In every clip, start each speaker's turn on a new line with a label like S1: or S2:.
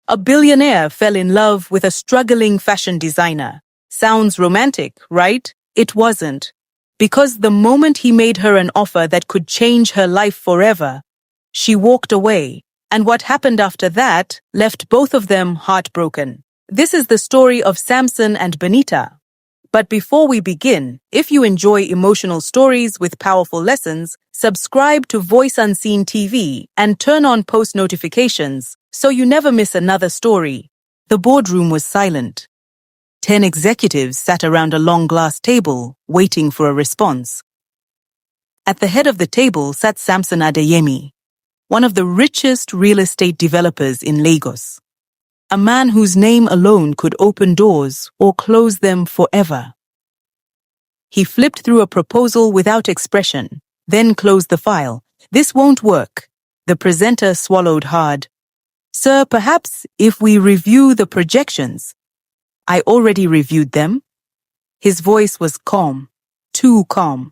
S1: A billionaire fell in love with a struggling fashion designer. Sounds romantic, right? It wasn't. Because the moment he made her an offer that could change her life forever, she walked away. And what happened after that left both of them heartbroken. This is the story of Samson and Benita. But before we begin, if you enjoy emotional stories with powerful lessons, subscribe to Voice Unseen TV and turn on post notifications so you never miss another story. The boardroom was silent. 10 executives sat around a long glass table, waiting for a response. At the head of the table sat Samson Adeyemi, one of the richest real estate developers in Lagos. A man whose name alone could open doors or close them forever. He flipped through a proposal without expression, then closed the file. This won't work. The presenter swallowed hard. Sir, perhaps if we review the projections. I already reviewed them. His voice was calm, too calm.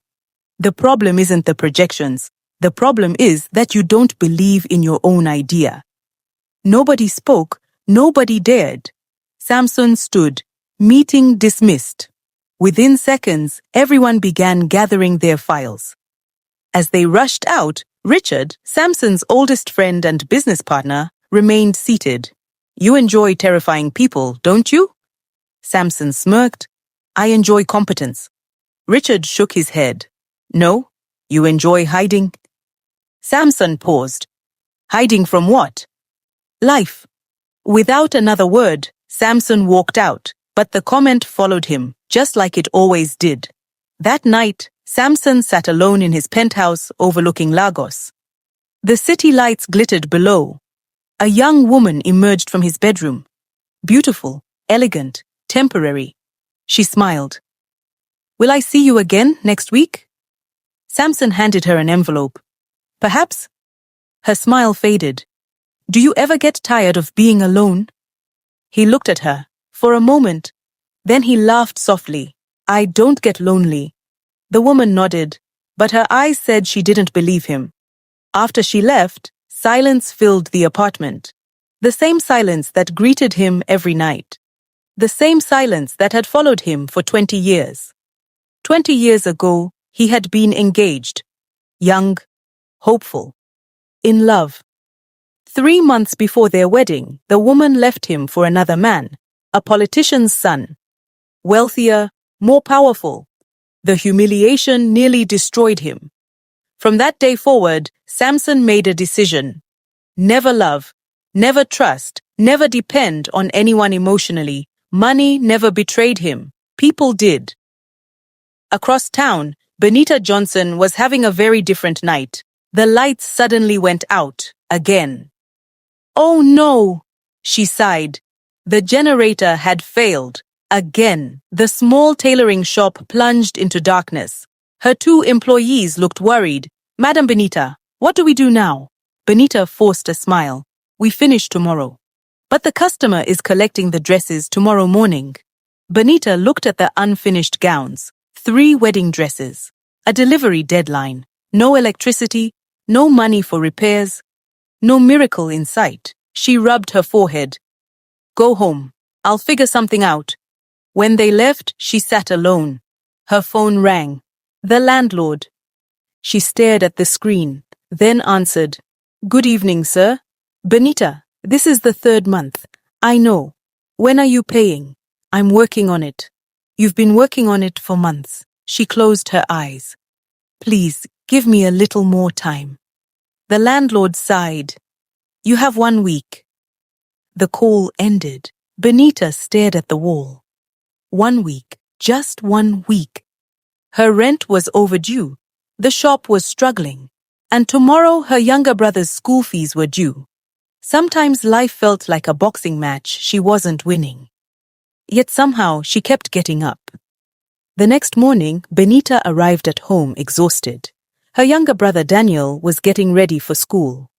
S1: The problem isn't the projections. The problem is that you don't believe in your own idea. Nobody spoke. Nobody dared. Samson stood. Meeting dismissed. Within seconds, everyone began gathering their files. As they rushed out, Richard, Samson's oldest friend and business partner, remained seated. You enjoy terrifying people, don't you? Samson smirked. I enjoy competence. Richard shook his head. No, you enjoy hiding. Samson paused. Hiding from what? Life. Without another word, Samson walked out, but the comment followed him, just like it always did. That night, Samson sat alone in his penthouse overlooking Lagos. The city lights glittered below. A young woman emerged from his bedroom. Beautiful, elegant, temporary. She smiled. Will I see you again next week? Samson handed her an envelope. Perhaps. Her smile faded. Do you ever get tired of being alone? He looked at her, for a moment. Then he laughed softly. I don't get lonely. The woman nodded, but her eyes said she didn't believe him. After she left, silence filled the apartment. The same silence that greeted him every night. The same silence that had followed him for 20 years. 20 years ago, he had been engaged. Young, hopeful, in love. 3 months before their wedding, the woman left him for another man, a politician's son. Wealthier, more powerful. The humiliation nearly destroyed him. From that day forward, Samson made a decision. Never love, never trust, never depend on anyone emotionally. Money never betrayed him. People did. Across town, Benita Johnson was having a very different night. The lights suddenly went out, again. Oh no, she sighed. The generator had failed. Again, the small tailoring shop plunged into darkness. Her 2 employees looked worried. Madam Benita, what do we do now? Benita forced a smile. We finish tomorrow. But the customer is collecting the dresses tomorrow morning. Benita looked at the unfinished gowns. 3 wedding dresses. A delivery deadline. No electricity. No money for repairs. No miracle in sight. She rubbed her forehead. Go home. I'll figure something out. When they left, she sat alone. Her phone rang. The landlord. She stared at the screen, then answered. Good evening, sir. Benita, this is the 3rd month. I know. When are you paying? I'm working on it. You've been working on it for months. She closed her eyes. Please, give me a little more time. The landlord sighed. You have 1 week. The call ended. Benita stared at the wall. 1 week. Just 1 week. Her rent was overdue. The shop was struggling. And tomorrow her younger brother's school fees were due. Sometimes life felt like a boxing match she wasn't winning. Yet somehow she kept getting up. The next morning, Benita arrived at home exhausted. Her younger brother Daniel was getting ready for school.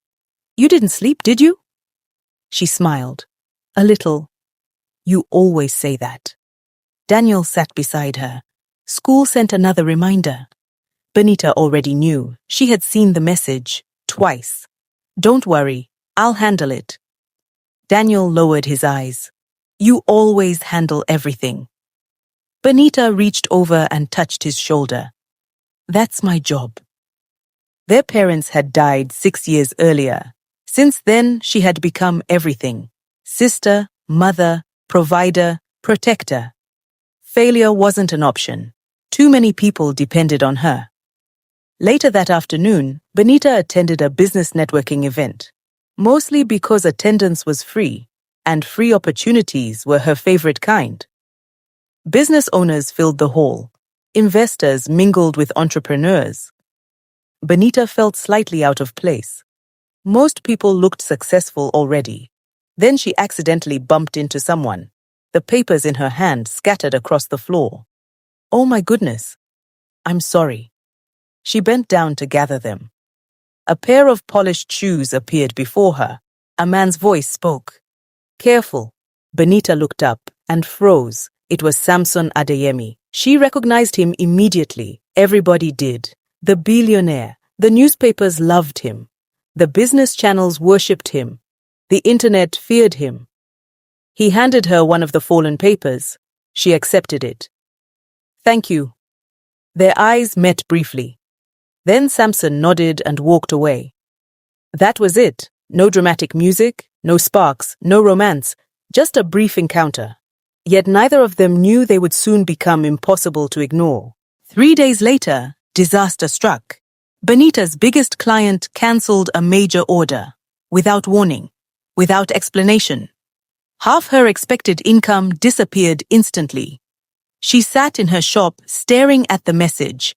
S1: You didn't sleep, did you? She smiled. A little. You always say that. Daniel sat beside her. School sent another reminder. Benita already knew. She had seen the message twice. Don't worry, I'll handle it. Daniel lowered his eyes. You always handle everything. Benita reached over and touched his shoulder. That's my job. Their parents had died 6 years earlier. Since then, she had become everything. Sister, mother, provider, protector. Failure wasn't an option. Too many people depended on her. Later that afternoon, Benita attended a business networking event, mostly because attendance was free, and free opportunities were her favorite kind. Business owners filled the hall. Investors mingled with entrepreneurs. Benita felt slightly out of place. Most people looked successful already. Then she accidentally bumped into someone. The papers in her hand scattered across the floor. Oh my goodness. I'm sorry. She bent down to gather them. A pair of polished shoes appeared before her. A man's voice spoke. Careful. Benita looked up and froze. It was Samson Adeyemi. She recognized him immediately. Everybody did. The billionaire. The newspapers loved him. The business channels worshipped him. The internet feared him. He handed her one of the fallen papers. She accepted it. Thank you. Their eyes met briefly. Then Samson nodded and walked away. That was it. No dramatic music, no sparks, no romance, just a brief encounter. Yet neither of them knew they would soon become impossible to ignore. 3 days later, disaster struck. Benita's biggest client cancelled a major order, without warning, without explanation. Half her expected income disappeared instantly. She sat in her shop staring at the message.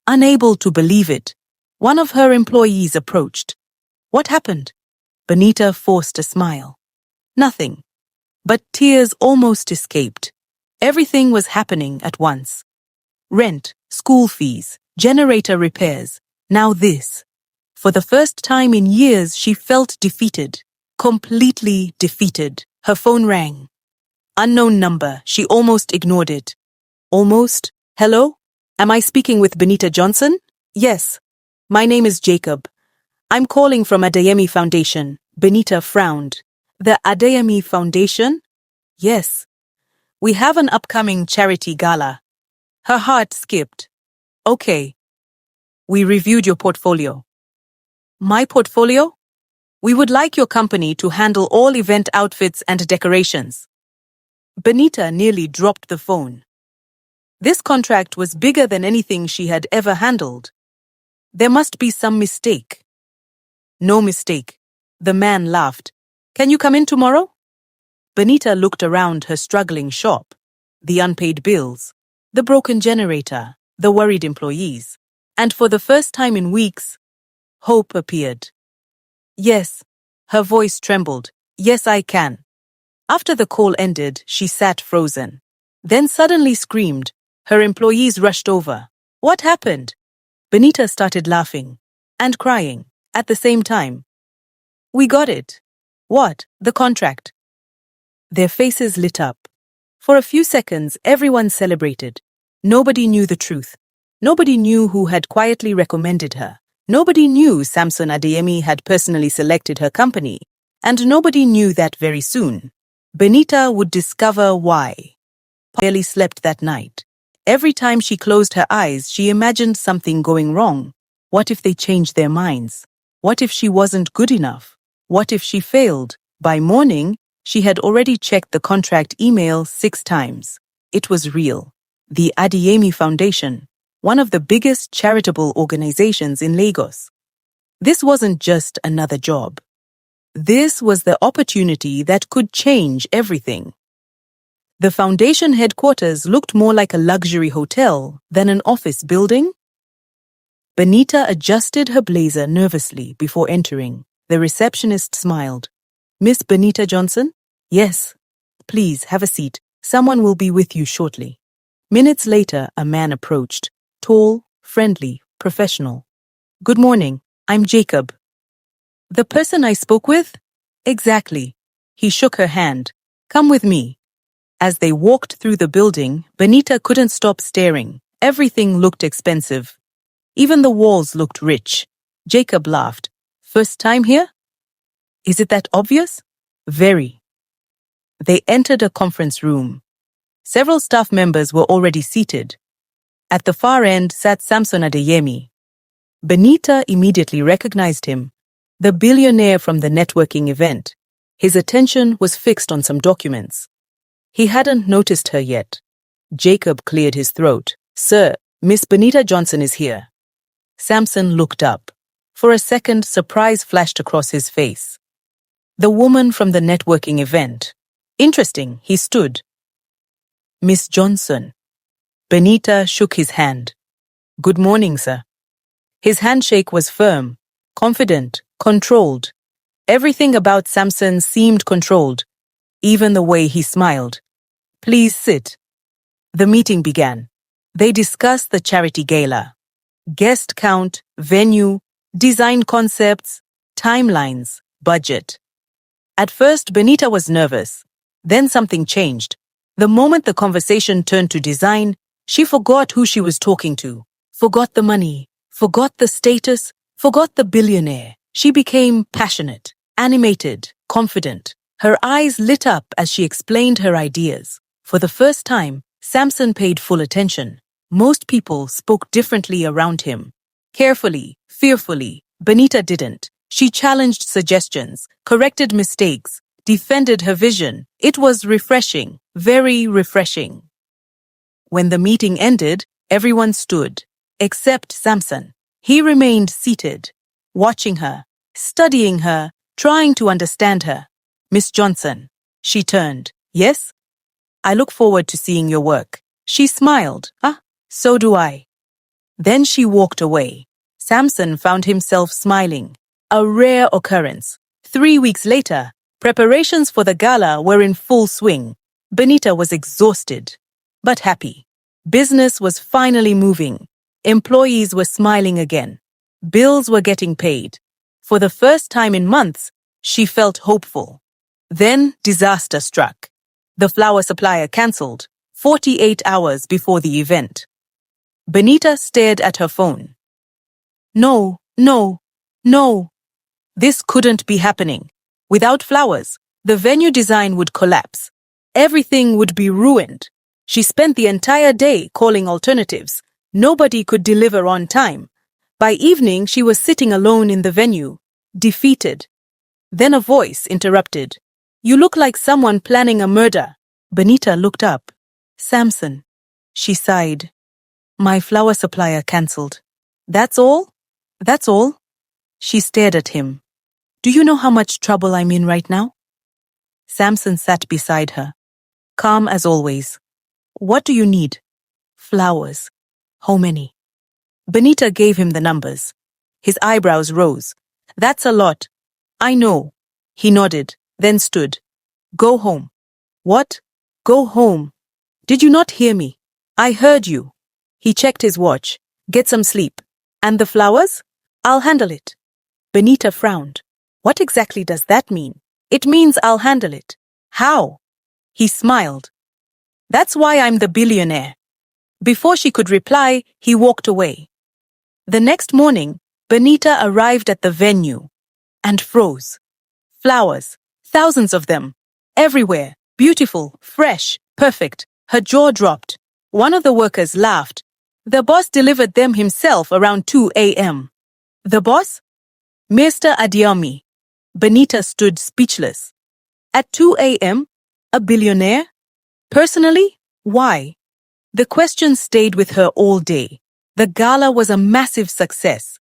S1: Unable to believe it, one of her employees approached. What happened? Benita forced a smile. Nothing. But tears almost escaped. Everything was happening at once. Rent, school fees, generator repairs. Now this. For the first time in years, she felt defeated. Completely defeated. Her phone rang. Unknown number. She almost ignored it. Almost? Hello? Am I speaking with Benita Johnson? Yes. My name is Jacob. I'm calling from Adeyemi Foundation. Benita frowned. The Adeyemi Foundation? Yes. We have an upcoming charity gala. Her heart skipped. Okay. We reviewed your portfolio. My portfolio? We would like your company to handle all event outfits and decorations. Benita nearly dropped the phone. This contract was bigger than anything she had ever handled. There must be some mistake. No mistake. The man laughed. Can you come in tomorrow? Benita looked around her struggling shop. The unpaid bills, the broken generator, the worried employees. And for the first time in weeks, hope appeared. Yes. Her voice trembled. Yes, I can. After the call ended, she sat frozen. Then suddenly screamed. Her employees rushed over. What happened? Benita started laughing and crying at the same time. We got it. What? The contract. Their faces lit up. For a few seconds, everyone celebrated. Nobody knew the truth. Nobody knew who had quietly recommended her. Nobody knew Samson Adeyemi had personally selected her company. And nobody knew that very soon. Benita would discover why. Barely slept that night. Every time she closed her eyes, she imagined something going wrong. What if they changed their minds? What if she wasn't good enough? What if she failed? By morning, she had already checked the contract email 6 times. It was real. The Adeyemi Foundation, one of the biggest charitable organizations in Lagos. This wasn't just another job. This was the opportunity that could change everything. The foundation headquarters looked more like a luxury hotel than an office building. Benita adjusted her blazer nervously before entering. The receptionist smiled. Miss Benita Johnson? Yes. Please have a seat. Someone will be with you shortly. Minutes later, a man approached. Tall, friendly, professional. Good morning. I'm Jacob. The person I spoke with? Exactly. He shook her hand. Come with me. As they walked through the building, Benita couldn't stop staring. Everything looked expensive. Even the walls looked rich. Jacob laughed. First time here? Is it that obvious? Very. They entered a conference room. Several staff members were already seated. At the far end sat Samson Adeyemi. Benita immediately recognized him, the billionaire from the networking event. His attention was fixed on some documents. He hadn't noticed her yet. Jacob cleared his throat. "Sir, Miss Benita Johnson is here." Samson looked up. For a second, surprise flashed across his face. The woman from the networking event. Interesting, he stood. "Miss Johnson." Benita shook his hand. "Good morning, sir." His handshake was firm, confident, controlled. Everything about Samson seemed controlled, even the way he smiled. "Please sit." The meeting began. They discussed the charity gala. Guest count, venue, design concepts, timelines, budget. At first, Benita was nervous. Then something changed. The moment the conversation turned to design, she forgot who she was talking to, forgot the money, forgot the status, forgot the billionaire. She became passionate, animated, confident. Her eyes lit up as she explained her ideas. For the first time, Samson paid full attention. Most people spoke differently around him. Carefully, fearfully. Benita didn't. She challenged suggestions, corrected mistakes, defended her vision. It was refreshing, very refreshing. When the meeting ended, everyone stood, except Samson. He remained seated, watching her, studying her, trying to understand her. "Miss Johnson." She turned. "Yes? I look forward to seeing your work." She smiled. "Ah, so do I." Then she walked away. Samson found himself smiling. A rare occurrence. 3 weeks later, preparations for the gala were in full swing. Benita was exhausted, but happy. Business was finally moving. Employees were smiling again. Bills were getting paid. For the first time in months, she felt hopeful. Then disaster struck. The flower supplier cancelled 48 hours before the event. Benita stared at her phone. No, no, no. This couldn't be happening. Without flowers, the venue design would collapse. Everything would be ruined. She spent the entire day calling alternatives. Nobody could deliver on time. By evening, she was sitting alone in the venue, defeated. Then a voice interrupted. "You look like someone planning a murder." Benita looked up. "Samson," she sighed. "My flower supplier cancelled." "That's all? That's all?" She stared at him. "Do you know how much trouble I'm in right now?" Samson sat beside her, calm as always. "What do you need?" "Flowers." "How many?" Benita gave him the numbers. His eyebrows rose. "That's a lot." "I know." He nodded, then stood. "Go home." "What?" "Go home." "Did you not hear me?" "I heard you." He checked his watch. "Get some sleep." "And the flowers?" "I'll handle it." Benita frowned. "What exactly does that mean?" "It means I'll handle it." "How?" He smiled. "That's why I'm the billionaire." Before she could reply, he walked away. The next morning, Benita arrived at the venue and froze. Flowers, thousands of them, everywhere, beautiful, fresh, perfect. Her jaw dropped. One of the workers laughed. The boss delivered them himself around 2 a.m. The boss? Mr. Adeyemi. Benita stood speechless. At 2 a.m., a billionaire? Personally? Why? The question stayed with her all day. The gala was a massive success.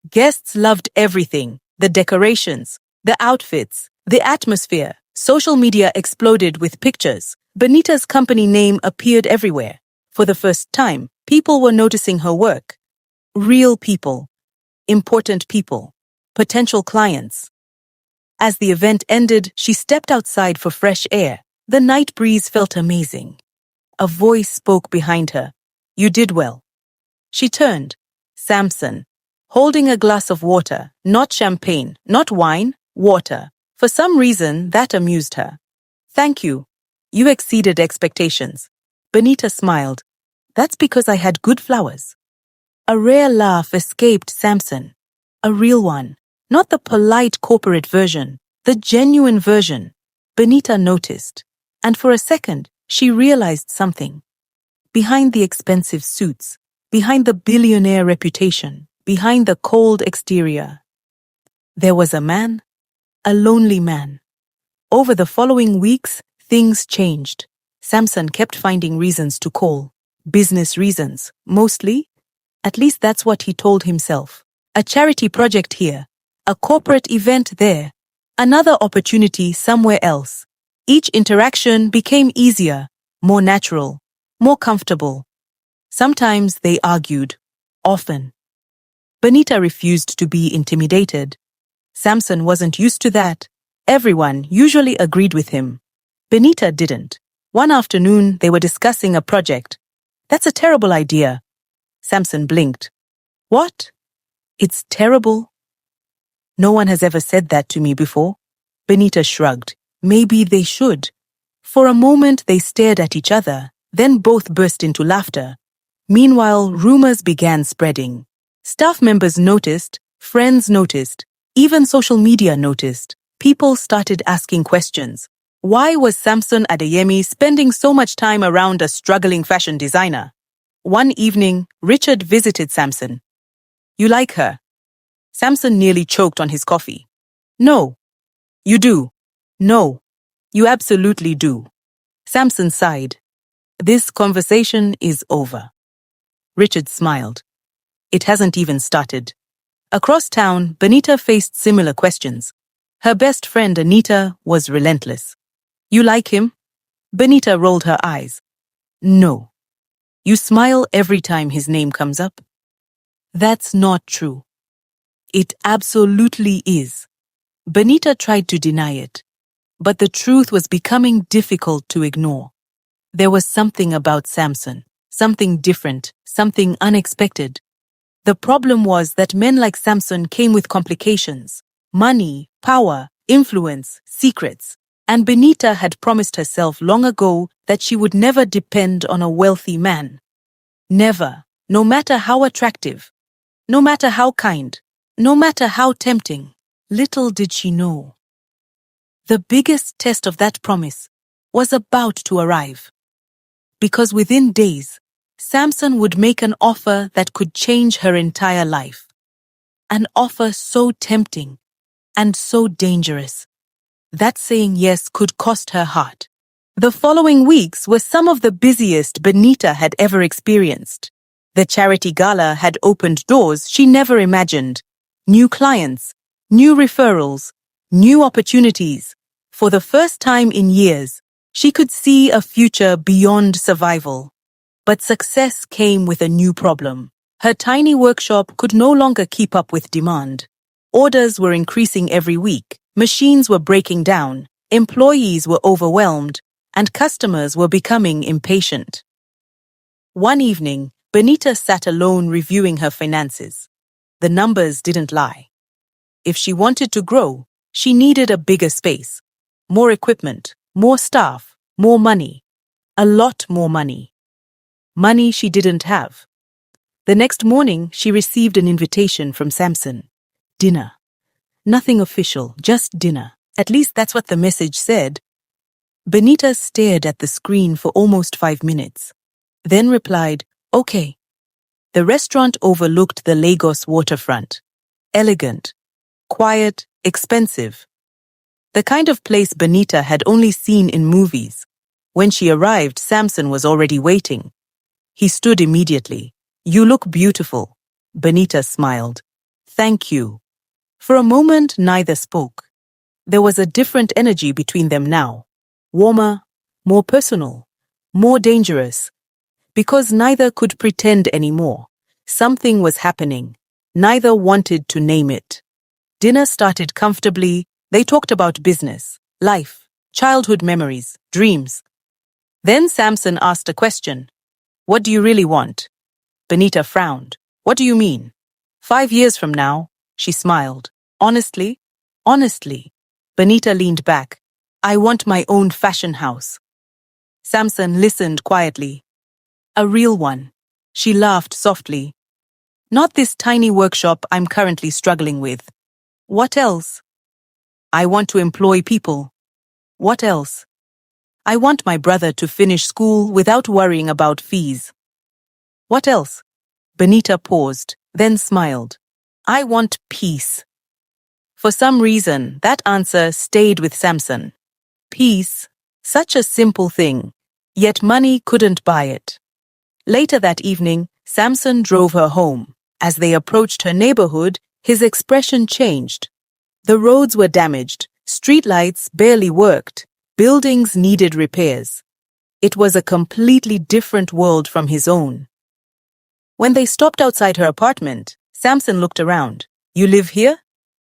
S1: Guests loved everything, the decorations, the outfits, the atmosphere. Social media exploded with pictures. Benita's company name appeared everywhere. For the first time, people were noticing her work. Real people, important people, potential clients. As the event ended, she stepped outside for fresh air. The night breeze felt amazing. A voice spoke behind her. "You did well." She turned. Samson, holding a glass of water, not champagne, not wine, water. For some reason, that amused her. "Thank you. You exceeded expectations." Benita smiled. "That's because I had good flowers." A rare laugh escaped Samson. A real one. Not the polite corporate version, the genuine version. Benita noticed, and for a second, she realized something. Behind the expensive suits, behind the billionaire reputation, behind the cold exterior, there was a man, a lonely man. Over the following weeks, things changed. Samson kept finding reasons to call. Business reasons, mostly. At least that's what he told himself. A charity project here, a corporate event there, another opportunity somewhere else. Each interaction became easier, more natural, more comfortable. Sometimes they argued, often. Benita refused to be intimidated. Samson wasn't used to that. Everyone usually agreed with him. Benita didn't. One afternoon, they were discussing a project. That's a terrible idea. Samson blinked. What? It's terrible? No one has ever said that to me before. Benita shrugged. Maybe they should. For a moment, they stared at each other, then both burst into laughter. Meanwhile, rumors began spreading. Staff members noticed, friends noticed, even social media noticed. People started asking questions. Why was Samson Adeyemi spending so much time around a struggling fashion designer? One evening, Richard visited Samson. You like her? Samson nearly choked on his coffee. No. You do. No. You absolutely do. Samson sighed. This conversation is over. Richard smiled. It hasn't even started. Across town, Benita faced similar questions. Her best friend, Anita, was relentless. You like him? Benita rolled her eyes. No. You smile every time his name comes up. That's not true. It absolutely is. Benita tried to deny it, but the truth was becoming difficult to ignore. There was something about Samson, something different, something unexpected. The problem was that men like Samson came with complications. Money, power, influence, secrets. And Benita had promised herself long ago that she would never depend on a wealthy man. Never, no matter how attractive, no matter how kind, no matter how tempting. Little did she know. The biggest test of that promise was about to arrive. Because within days, Samson would make an offer that could change her entire life. An offer so tempting and so dangerous that saying yes could cost her heart. The following weeks were some of the busiest Benita had ever experienced. The charity gala had opened doors she never imagined. New clients, new referrals, new opportunities. For the first time in years, she could see a future beyond survival. But success came with a new problem. Her tiny workshop could no longer keep up with demand. Orders were increasing every week. Machines were breaking down, employees were overwhelmed, and customers were becoming impatient. One evening, Benita sat alone reviewing her finances. The numbers didn't lie. If she wanted to grow, she needed a bigger space, more equipment, more staff, more money, a lot more money. Money she didn't have. The next morning, she received an invitation from Samson. Dinner. Nothing official, just dinner. At least that's what the message said. Benita stared at the screen for almost 5 minutes, then replied, Okay. The restaurant overlooked the Lagos waterfront. Elegant, quiet, expensive. The kind of place Benita had only seen in movies. When she arrived, Samson was already waiting. He stood immediately. You look beautiful. Benita smiled. Thank you. For a moment, neither spoke. There was a different energy between them now. Warmer, more personal, more dangerous. Because neither could pretend anymore. Something was happening. Neither wanted to name it. Dinner started comfortably. They talked about business, life, childhood memories, dreams. Then Samson asked a question. What do you really want? Benita frowned. What do you mean? 5 years from now, she smiled. Honestly? Honestly. Benita leaned back. I want my own fashion house. Samson listened quietly. A real one. She laughed softly. Not this tiny workshop I'm currently struggling with. What else? I want to employ people. What else? I want my brother to finish school without worrying about fees. What else? Benita paused, then smiled. I want peace. For some reason, that answer stayed with Samson. Peace, such a simple thing, yet money couldn't buy it. Later that evening, Samson drove her home. As they approached her neighborhood, his expression changed. The roads were damaged, streetlights barely worked, buildings needed repairs. It was a completely different world from his own. When they stopped outside her apartment, Samson looked around. You live here?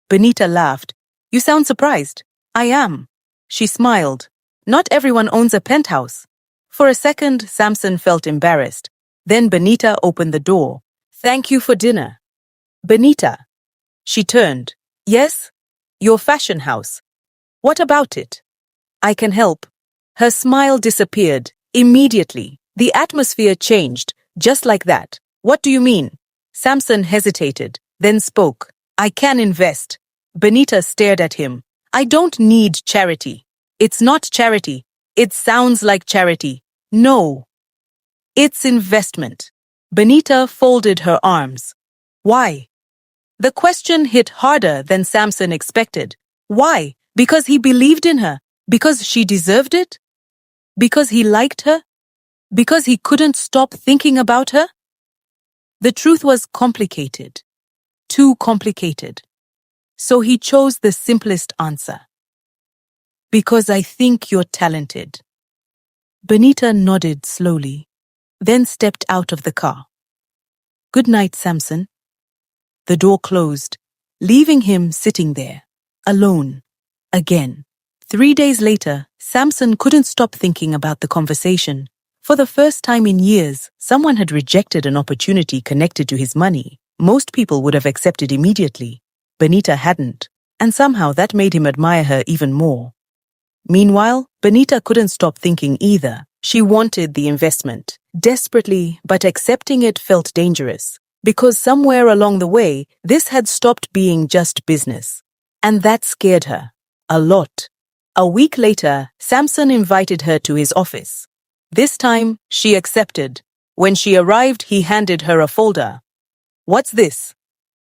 S1: Benita laughed. You sound surprised. I am. She smiled. Not everyone owns a penthouse. For a second, Samson felt embarrassed. Then Benita opened the door. Thank you for dinner. Benita. She turned. Yes? Your fashion house. What about it? I can help. Her smile disappeared. Immediately. The atmosphere changed, just like that. What do you mean? Samson hesitated, then spoke. I can invest. Benita stared at him. I don't need charity. It's not charity. It sounds like charity. No. It's investment. Benita folded her arms. Why? The question hit harder than Samson expected. Why? Because he believed in her? Because she deserved it? Because he liked her? Because he couldn't stop thinking about her? The truth was complicated. Too complicated. So he chose the simplest answer. Because I think you're talented. Benita nodded slowly, then stepped out of the car. Good night, Samson. The door closed, leaving him sitting there, alone, again. 3 days later, Samson couldn't stop thinking about the conversation. For the first time in years, someone had rejected an opportunity connected to his money. Most people would have accepted immediately. Benita hadn't, and somehow that made him admire her even more. Meanwhile, Benita couldn't stop thinking either. She wanted the investment, desperately, but accepting it felt dangerous. Because somewhere along the way, this had stopped being just business. And that scared her. A lot. A week later, Samson invited her to his office. This time, she accepted. When she arrived, he handed her a folder. What's this?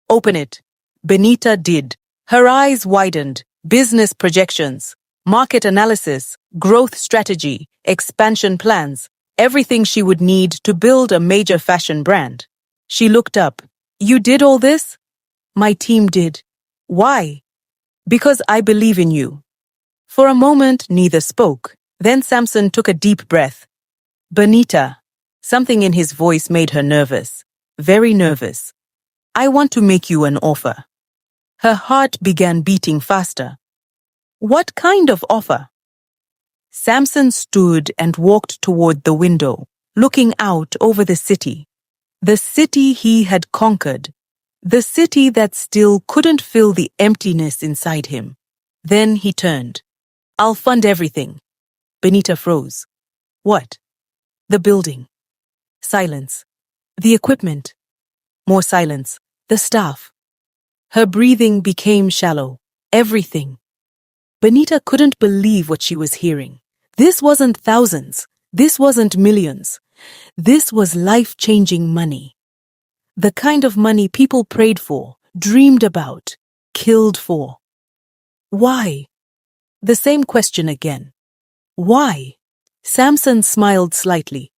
S1: Open it. Benita did. Her eyes widened. Business projections, market analysis, growth strategy, expansion plans, everything she would need to build a major fashion brand. She looked up. You did all this? My team did. Why? Because I believe in you. For a moment, neither spoke. Then Samson took a deep breath. Benita. Something in his voice made her nervous. Very nervous. I want to make you an offer. Her heart began beating faster. What kind of offer? Samson stood and walked toward the window, looking out over the city. The city he had conquered. The city that still couldn't fill the emptiness inside him. Then he turned. I'll fund everything. Benita froze. What? The building. Silence. The equipment. More silence. The staff. Her breathing became shallow. Everything. Benita couldn't believe what she was hearing. This wasn't thousands. This wasn't millions. This was life-changing money. The kind of money people prayed for, dreamed about, killed for. Why? The same question again. Why? Samson smiled slightly.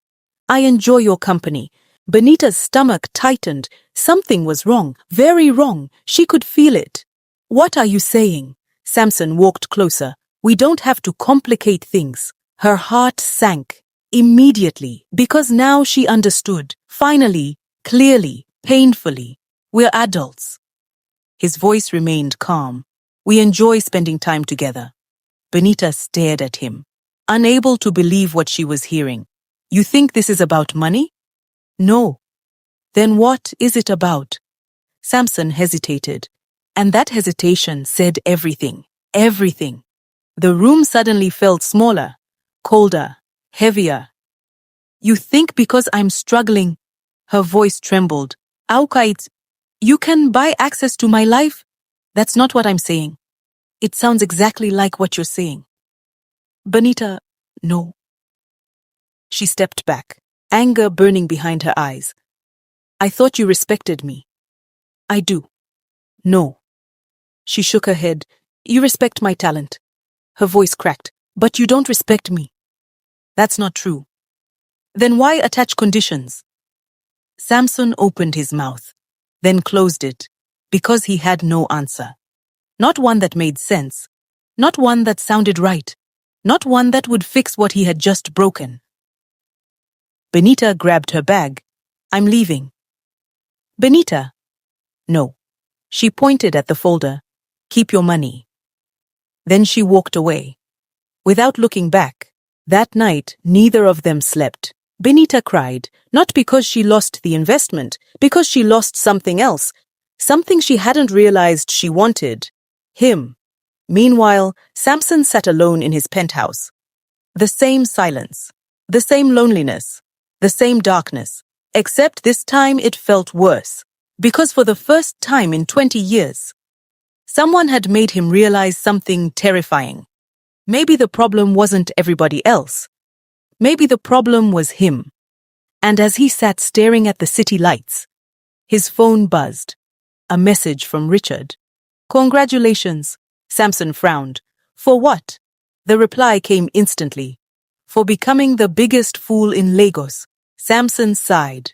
S1: I enjoy your company. Benita's stomach tightened. Something was wrong, very wrong. She could feel it. What are you saying? Samson walked closer. We don't have to complicate things. Her heart sank. Immediately, because now she understood. Finally, clearly, painfully. We're adults. His voice remained calm. We enjoy spending time together. Benita stared at him, unable to believe what she was hearing. You think this is about money? No. Then what is it about? Samson hesitated, and that hesitation said everything. Everything. The room suddenly felt smaller, colder, heavier. You think because I'm struggling? Her voice trembled. Aukait, you can buy access to my life? That's not what I'm saying. It sounds exactly like what you're saying. Benita, no. She stepped back, anger burning behind her eyes. I thought you respected me. I do. No. She shook her head. You respect my talent. Her voice cracked. But you don't respect me. That's not true. Then why attach conditions? Samson opened his mouth, then closed it, because he had no answer. Not one that made sense. Not one that sounded right. Not one that would fix what he had just broken. Benita grabbed her bag. I'm leaving. Benita. No. She pointed at the folder. Keep your money. Then she walked away. Without looking back, that night neither of them slept. Benita cried, not because she lost the investment, because she lost something else, something she hadn't realized she wanted. Him. Meanwhile, Samson sat alone in his penthouse. The same silence, the same loneliness, the same darkness, except this time it felt worse, because for the first time in 20 years, someone had made him realize something terrifying. Maybe the problem wasn't everybody else. Maybe the problem was him. And as he sat staring at the city lights, his phone buzzed. A message from Richard. Congratulations. Samson frowned. For what? The reply came instantly. For becoming the biggest fool in Lagos. Samson sighed.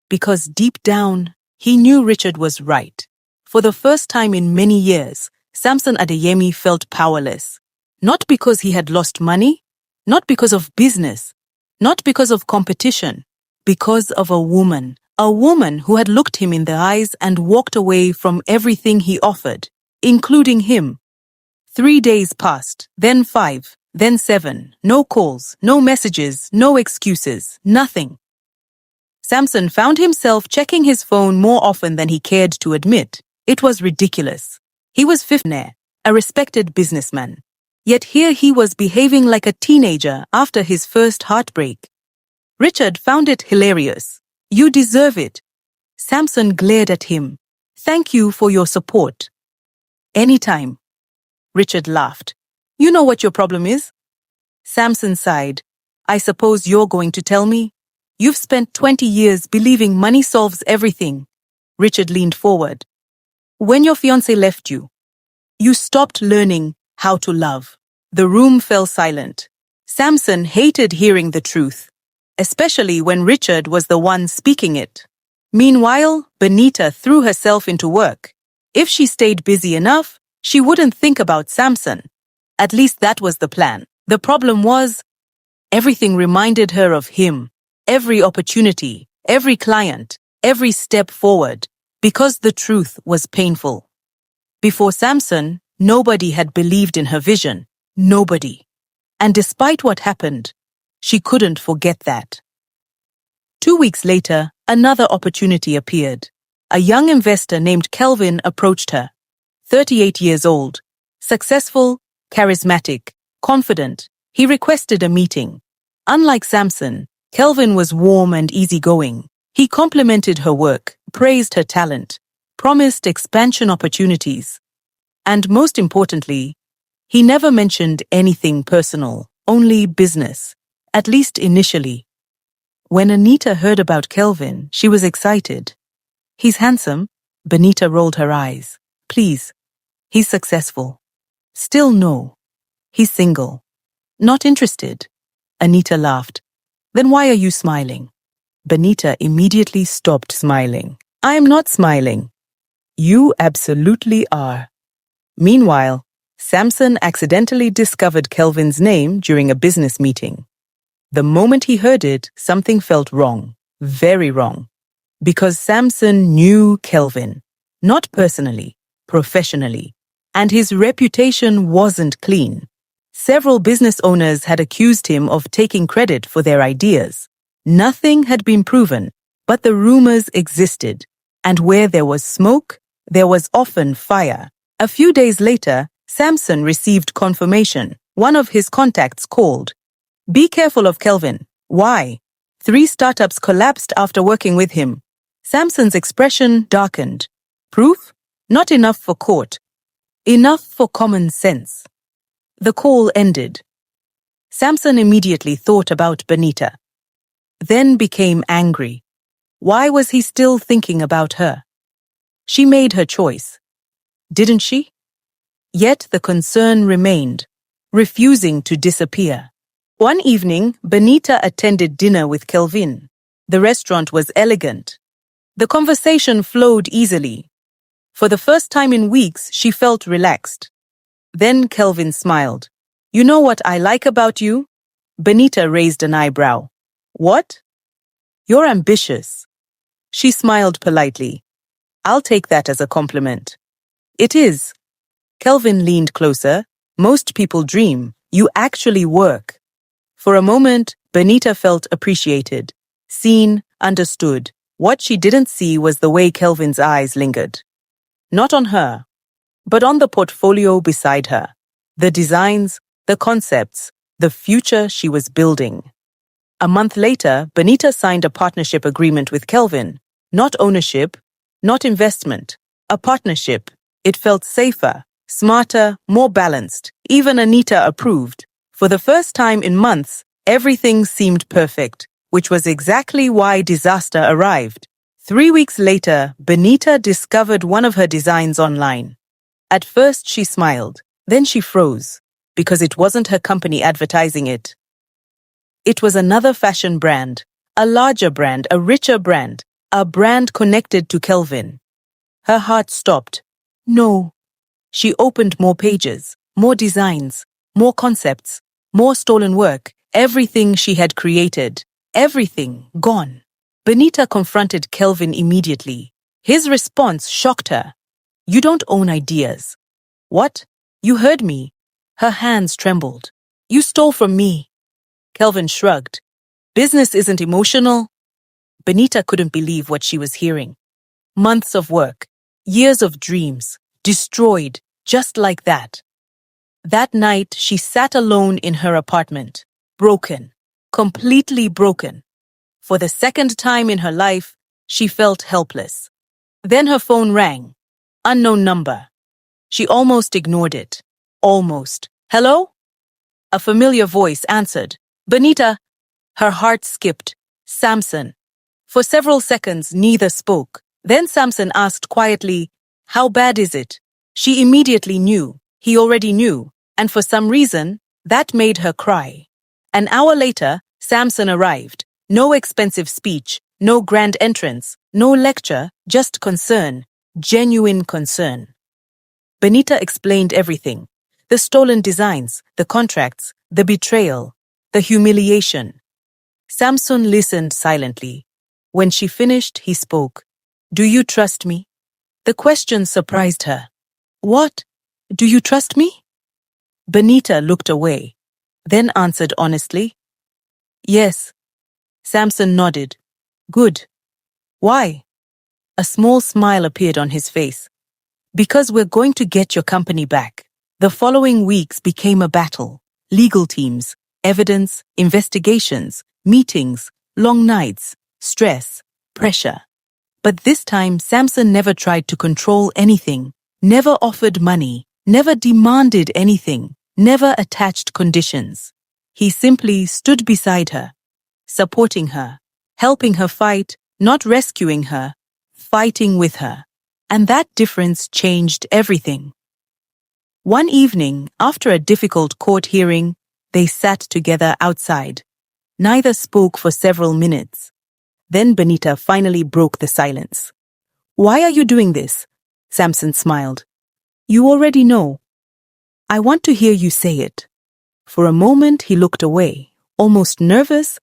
S1: Because deep down, he knew Richard was right. For the first time in many years, Samson Adeyemi felt powerless. Not because he had lost money, not because of business, not because of competition, because of a woman who had looked him in the eyes and walked away from everything he offered, including him. 3 days passed, then 5, then 7, no calls, no messages, no excuses, nothing. Samson found himself checking his phone more often than he cared to admit. It was ridiculous. He was billionaire, a respected businessman. Yet here he was behaving like a teenager after his first heartbreak. Richard found it hilarious. You deserve it. Samson glared at him. Thank you for your support. Anytime. Richard laughed. You know what your problem is? Samson sighed. I suppose you're going to tell me? You've spent 20 years believing money solves everything. Richard leaned forward. When your fiancé left you, you stopped learning how to love. The room fell silent. Samson hated hearing the truth, especially when Richard was the one speaking it. Meanwhile, Benita threw herself into work. If she stayed busy enough, she wouldn't think about Samson. At least that was the plan. The problem was, everything reminded her of him. Every opportunity, every client, every step forward, because the truth was painful. Before Samson, nobody had believed in her vision. Nobody. And despite what happened, she couldn't forget that. 2 weeks later, another opportunity appeared. A young investor named Kelvin approached her. 38 years old, successful, charismatic, confident. He requested a meeting. Unlike Samson, Kelvin was warm and easygoing. He complimented her work, praised her talent, promised expansion opportunities. And most importantly, he never mentioned anything personal, only business, at least initially. When Anita heard about Kelvin, she was excited. He's handsome. Benita rolled her eyes. Please. He's successful. Still no. He's single. Not interested. Anita laughed. Then why are you smiling? Benita immediately stopped smiling. I am not smiling. You absolutely are. Meanwhile, Samson accidentally discovered Kelvin's name during a business meeting. The moment he heard it, something felt wrong, very wrong. Because Samson knew Kelvin, not personally, professionally, and his reputation wasn't clean. Several business owners had accused him of taking credit for their ideas. Nothing had been proven, but the rumors existed, and where there was smoke, there was often fire. A few days later, Samson received confirmation. One of his contacts called. Be careful of Kelvin. Why? 3 startups collapsed after working with him. Samson's expression darkened. Proof? Not enough for court. Enough for common sense. The call ended. Samson immediately thought about Benita, then became angry. Why was he still thinking about her? She made her choice, didn't she? Yet the concern remained, refusing to disappear. One evening, Benita attended dinner with Kelvin. The restaurant was elegant. The conversation flowed easily. For the first time in weeks, she felt relaxed. Then Kelvin smiled. You know what I like about you? Benita raised an eyebrow. What? You're ambitious. She smiled politely. I'll take that as a compliment. It is. Kelvin leaned closer. Most people dream. You actually work. For a moment, Benita felt appreciated, seen, understood. What she didn't see was the way Kelvin's eyes lingered. Not on her, but on the portfolio beside her. The designs, the concepts, the future she was building. A month later, Benita signed a partnership agreement with Kelvin. Not ownership, not investment, a partnership. It felt safer, smarter, more balanced. Even Anita approved. For the first time in months, everything seemed perfect, which was exactly why disaster arrived. 3 weeks later, Benita discovered one of her designs online. At first she smiled, then she froze, because it wasn't her company advertising it. It was another fashion brand, a larger brand, a richer brand, a brand connected to Kelvin. Her heart stopped. No. She opened more pages, more designs, more concepts, more stolen work, everything she had created, everything gone. Benita confronted Kelvin immediately. His response shocked her. You don't own ideas. What? You heard me. Her hands trembled. You stole from me. Kelvin shrugged. Business isn't emotional. Benita couldn't believe what she was hearing. Months of work, years of dreams, destroyed, just like that. That night, she sat alone in her apartment, broken, completely broken. For the second time in her life, she felt helpless. Then her phone rang. Unknown number. She almost ignored it. Almost. Hello? A familiar voice answered. Benita. Her heart skipped. Samson. For several seconds, neither spoke. Then Samson asked quietly, how bad is it? She immediately knew. He already knew. And for some reason, that made her cry. An hour later, Samson arrived. No expensive speech, no grand entrance, no lecture, just concern, genuine concern. Benita explained everything. The stolen designs, the contracts, the betrayal, the humiliation. Samson listened silently. When she finished, he spoke. Do you trust me? The question surprised her. What? Do you trust me? Benita looked away, then answered honestly. Yes. Samson nodded. Good. Why? A small smile appeared on his face. Because we're going to get your company back. The following weeks became a battle. Legal teams, evidence, investigations, meetings, long nights, stress, pressure. But this time, Samson never tried to control anything, never offered money, never demanded anything, never attached conditions. He simply stood beside her, supporting her, helping her fight, not rescuing her, fighting with her. And that difference changed everything. One evening, after a difficult court hearing, they sat together outside. Neither spoke for several minutes. Then Benita finally broke the silence. Why are you doing this? Samson smiled. You already know. I want to hear you say it. For a moment he looked away, almost nervous.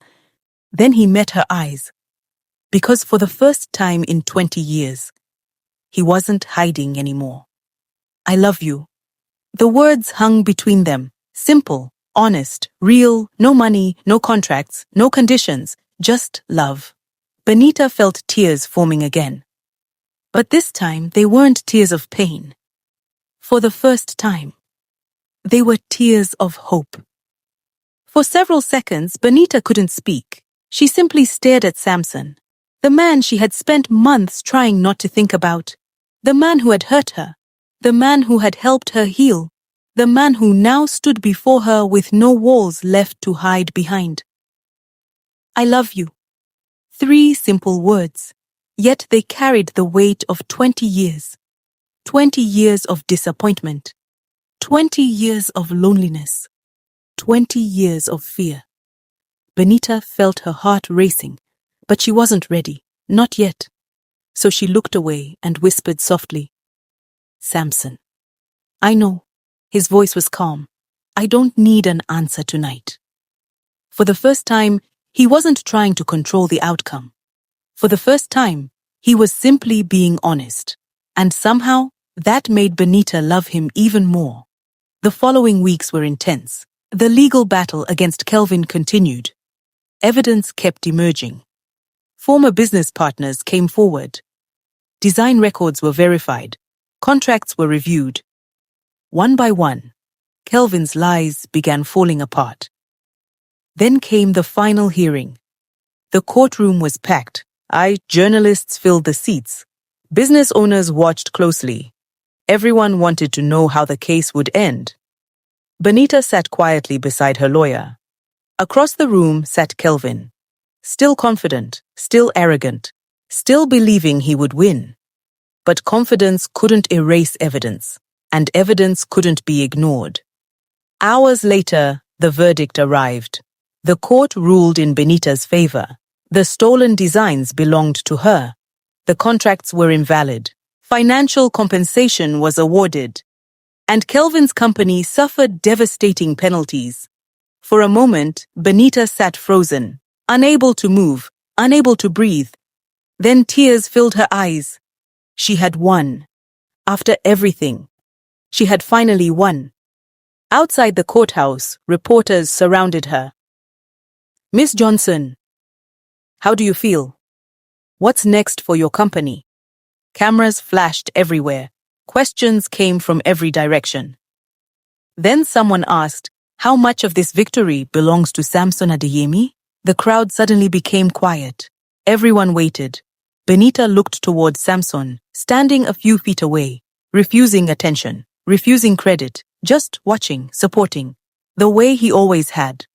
S1: Then he met her eyes. Because for the first time in 20 years, he wasn't hiding anymore. I love you. The words hung between them, simple, honest, real, no money, no contracts, no conditions, just love. Benita felt tears forming again. But this time they weren't tears of pain. For the first time, they were tears of hope. For several seconds, Benita couldn't speak. She simply stared at Samson, the man she had spent months trying not to think about, the man who had hurt her, the man who had helped her heal, the man who now stood before her with no walls left to hide behind. I love you. 3 simple words, yet they carried the weight of 20 years. 20 years of disappointment. 20 years of loneliness. 20 years of fear. Benita felt her heart racing, but she wasn't ready, not yet. So she looked away and whispered softly, Samson. I know. His voice was calm. I don't need an answer tonight. For the first time, he wasn't trying to control the outcome. For the first time, he was simply being honest. And somehow, that made Benita love him even more. The following weeks were intense. The legal battle against Kelvin continued. Evidence kept emerging. Former business partners came forward. Design records were verified. Contracts were reviewed. One by one, Kelvin's lies began falling apart. Then came the final hearing. The courtroom was packed. Journalists filled the seats. Business owners watched closely. Everyone wanted to know how the case would end. Benita sat quietly beside her lawyer. Across the room sat Kelvin, still confident, still arrogant, still believing he would win. But confidence couldn't erase evidence, and evidence couldn't be ignored. Hours later, the verdict arrived. The court ruled in Benita's favor. The stolen designs belonged to her. The contracts were invalid. Financial compensation was awarded. And Kelvin's company suffered devastating penalties. For a moment, Benita sat frozen, unable to move, unable to breathe. Then tears filled her eyes. She had won. After everything, she had finally won. Outside the courthouse, reporters surrounded her. Miss Johnson, how do you feel? What's next for your company? Cameras flashed everywhere. Questions came from every direction. Then someone asked, how much of this victory belongs to Samson Adeyemi? The crowd suddenly became quiet. Everyone waited. Benita looked towards Samson, standing a few feet away, refusing attention, refusing credit, just watching, supporting, the way he always had.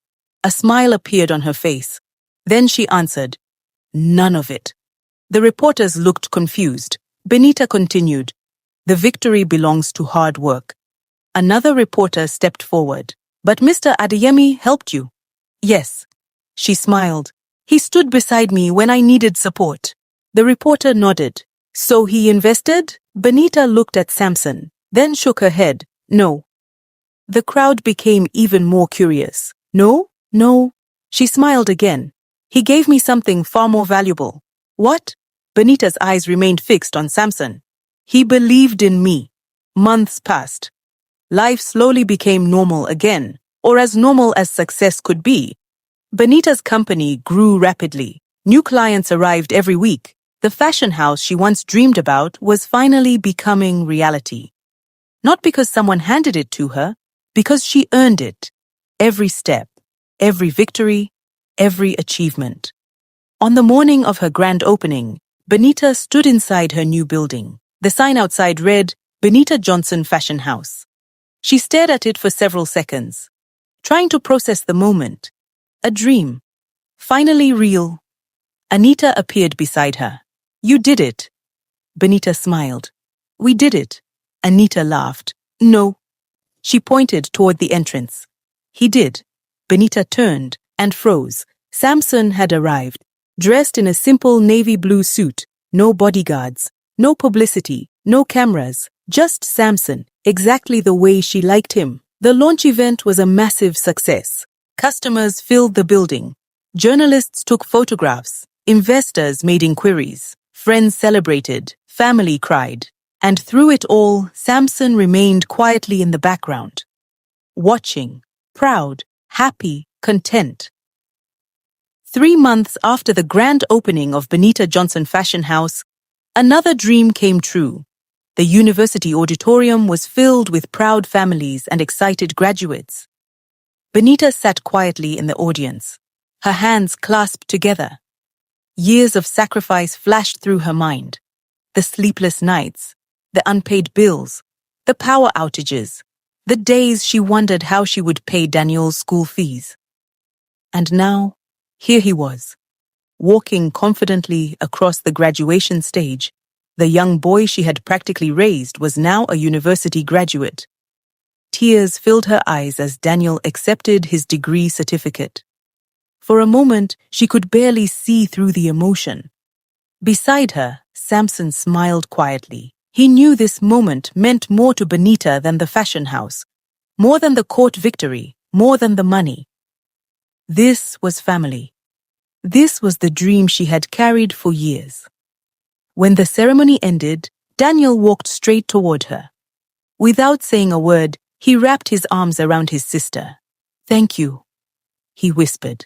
S1: A smile appeared on her face. Then she answered, none of it. The reporters looked confused. Benita continued, the victory belongs to hard work. Another reporter stepped forward. But Mr. Adeyemi helped you. Yes. She smiled. He stood beside me when I needed support. The reporter nodded. So he invested? Benita looked at Samson, then shook her head. No. The crowd became even more curious. No? No. She smiled again. He gave me something far more valuable. What? Benita's eyes remained fixed on Samson. He believed in me. Months passed. Life slowly became normal again, or as normal as success could be. Benita's company grew rapidly. New clients arrived every week. The fashion house she once dreamed about was finally becoming reality. Not because someone handed it to her, because she earned it. Every step, every victory, every achievement. On the morning of her grand opening, Benita stood inside her new building. The sign outside read, Benita Johnson Fashion House. She stared at it for several seconds, trying to process the moment. A dream. Finally real. Anita appeared beside her. You did it. Benita smiled. We did it. Anita laughed. No. She pointed toward the entrance. He did. Benita turned and froze. Samson had arrived, dressed in a simple navy blue suit. No bodyguards, no publicity, no cameras, just Samson, exactly the way she liked him. The launch event was a massive success. Customers filled the building. Journalists took photographs. Investors made inquiries. Friends celebrated. Family cried. And through it all, Samson remained quietly in the background, watching, proud, happy, content. 3 months after the grand opening of Benita Johnson Fashion House, another dream came true. The university auditorium was filled with proud families and excited graduates. Benita sat quietly in the audience, her hands clasped together. Years of sacrifice flashed through her mind. The sleepless nights, the unpaid bills, the power outages, The days she wondered how she would pay Daniel's school fees. And now, here he was, walking confidently across the graduation stage. The young boy she had practically raised was now a university graduate. Tears filled her eyes as Daniel accepted his degree certificate. For a moment, she could barely see through the emotion. Beside her, Samson smiled quietly. He knew this moment meant more to Benita than the fashion house, more than the court victory, more than the money. This was family. This was the dream she had carried for years. When the ceremony ended, Daniel walked straight toward her. Without saying a word, he wrapped his arms around his sister. "Thank you," he whispered.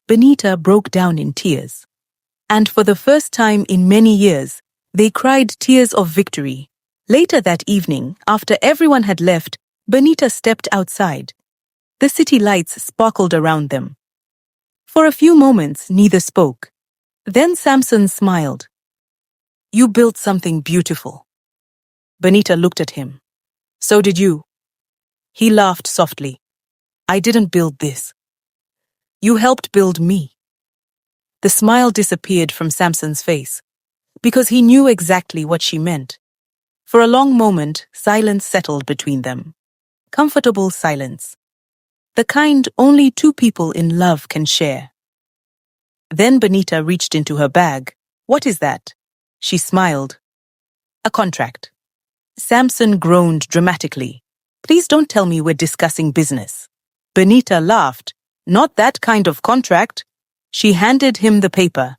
S1: Benita broke down in tears. And for the first time in many years, they cried tears of victory. Later that evening, after everyone had left, Benita stepped outside. The city lights sparkled around them. For a few moments, neither spoke. Then Samson smiled. "You built something beautiful." Benita looked at him. "So did you." He laughed softly. "I didn't build this. You helped build me." The smile disappeared from Samson's face, because he knew exactly what she meant. For a long moment, silence settled between them. Comfortable silence. The kind only two people in love can share. Then Benita reached into her bag. "What is that?" She smiled. "A contract." Samson groaned dramatically. "Please don't tell me we're discussing business." Benita laughed. "Not that kind of contract." She handed him the paper.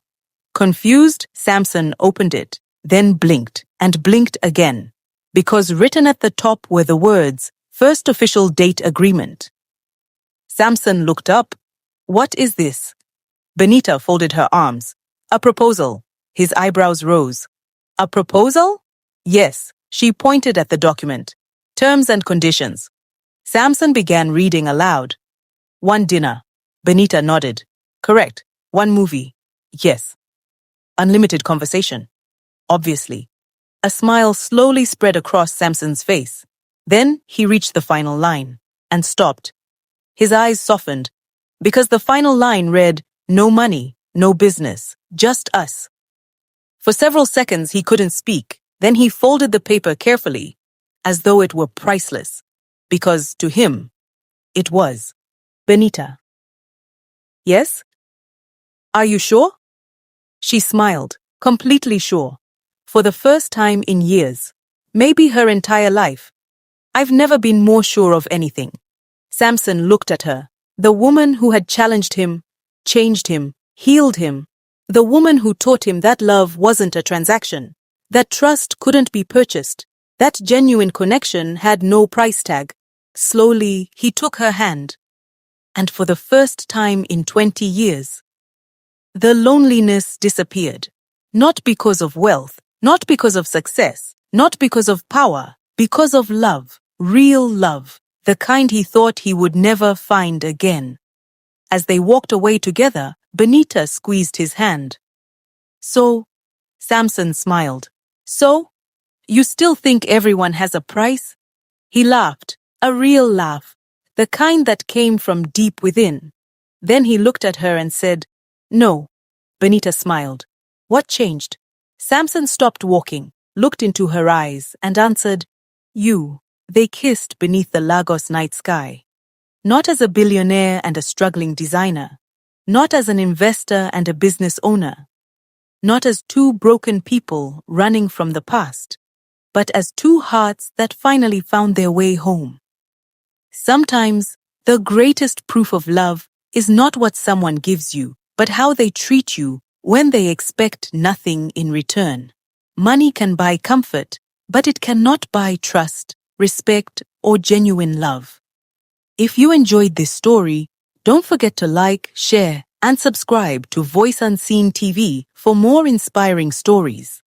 S1: Confused, Samson opened it, then blinked, and blinked again, because written at the top were the words, "First official date agreement." Samson looked up. "What is this?" Benita folded her arms. "A proposal." His eyebrows rose. "A proposal?" "Yes." She pointed at the document. "Terms and conditions." Samson began reading aloud. "One dinner." Benita nodded. "Correct. One movie." "Yes." "Unlimited conversation." "Obviously." A smile slowly spread across Samson's face. Then he reached the final line and stopped. His eyes softened, because the final line read, "No money, no business, just us." For several seconds he couldn't speak. Then he folded the paper carefully, as though it were priceless, because to him, it was. "Benita." "Yes?" "Are you sure?" She smiled, completely sure. For the first time in years, maybe her entire life. "I've never been more sure of anything." Samson looked at her, the woman who had challenged him, changed him, healed him, the woman who taught him that love wasn't a transaction, that trust couldn't be purchased, that genuine connection had no price tag. Slowly, he took her hand. And for the first time in 20 years, the loneliness disappeared. Not because of wealth, not because of success, not because of power, because of love, real love, the kind he thought he would never find again. As they walked away together, Benita squeezed his hand. "So," Samson smiled. "So, you still think everyone has a price?" He laughed, a real laugh, the kind that came from deep within. Then he looked at her and said, "No." Benita smiled. "What changed?" Samson stopped walking, looked into her eyes, and answered, "You." They kissed beneath the Lagos night sky. Not as a billionaire and a struggling designer. Not as an investor and a business owner. Not as two broken people running from the past, but as two hearts that finally found their way home. Sometimes, the greatest proof of love is not what someone gives you, but how they treat you when they expect nothing in return. Money can buy comfort, but it cannot buy trust, respect, or genuine love. If you enjoyed this story, don't forget to like, share, and subscribe to Voice Unseen TV for more inspiring stories.